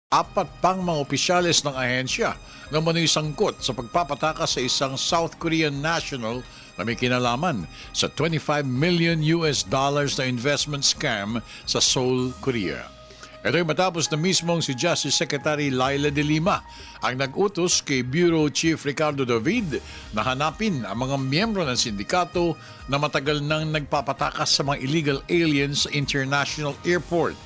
Apat pang mga opisyales ng ahensya na manoy sangkot sa pagpapatakas sa isang South Korean national na may kinalaman sa $25 million na investment scam sa Seoul, Korea. Ito'y matapos na mismong si Justice Secretary Laila de Lima ang nag-utos kay Bureau Chief Ricardo David na hanapin ang mga miyembro ng sindikato na matagal nang nagpapatakas sa mga illegal aliens sa International Airport.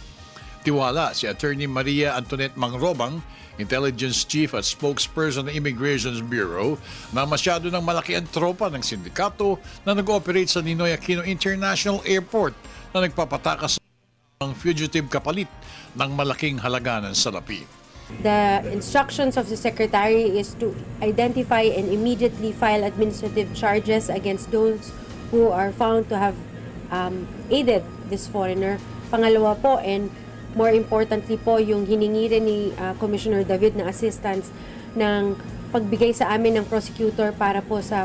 Tiwala si Attorney Maria Antoinette Mangrobang, Intelligence Chief at Spokesperson ng Immigration Bureau, na masyado ng malaki ang tropa ng sindikato na nag-ooperate sa Ninoy Aquino International Airport na nagpapatakas ng fugitive kapalit ng malaking halaga ng salapi. The instructions of the Secretary is to identify and immediately file administrative charges against those who are found to have aided this foreigner. Pangalawa po, and more importantly po, yung hiningi rin ni Commissioner David na assistance ng pagbigay sa amin ng prosecutor para po sa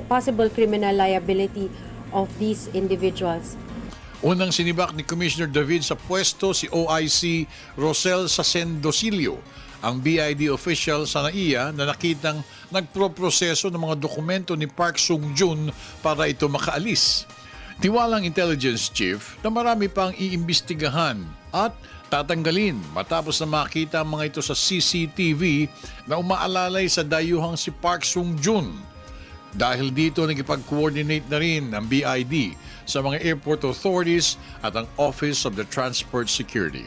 possible criminal liability of these individuals. Unang sinibak ni Commissioner David sa pwesto si OIC Rosel Sacendosilio, ang BID official sa NAIA na nakitang nagproproseso ng mga dokumento ni Park Sung-jun para ito makaalis. Tiwalang Intelligence Chief na marami pang iimbestigahan at tatanggalin matapos na makita ang mga ito sa CCTV na umaalalay sa dayuhang si Park Sung-jun. Dahil dito nagipag-coordinate na rin ang BID sa mga airport authorities at ang Office of the Transport Security.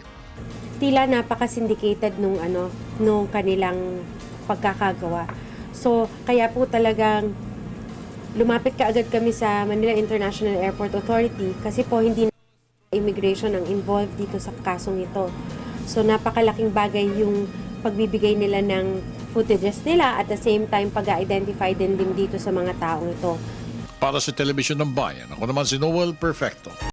Tila napaka-syndicated nung kanilang pagkakagawa. So, kaya po talagang lumapit kaagad kami sa Manila International Airport Authority kasi po hindi na immigration ang involved dito sa kasong ito. So napakalaking bagay yung pagbibigay nila ng footages nila at the same time pag-identify din dito sa mga taong ito. Para sa Telebisyon ng Bayan, ako naman si Noel Perfecto.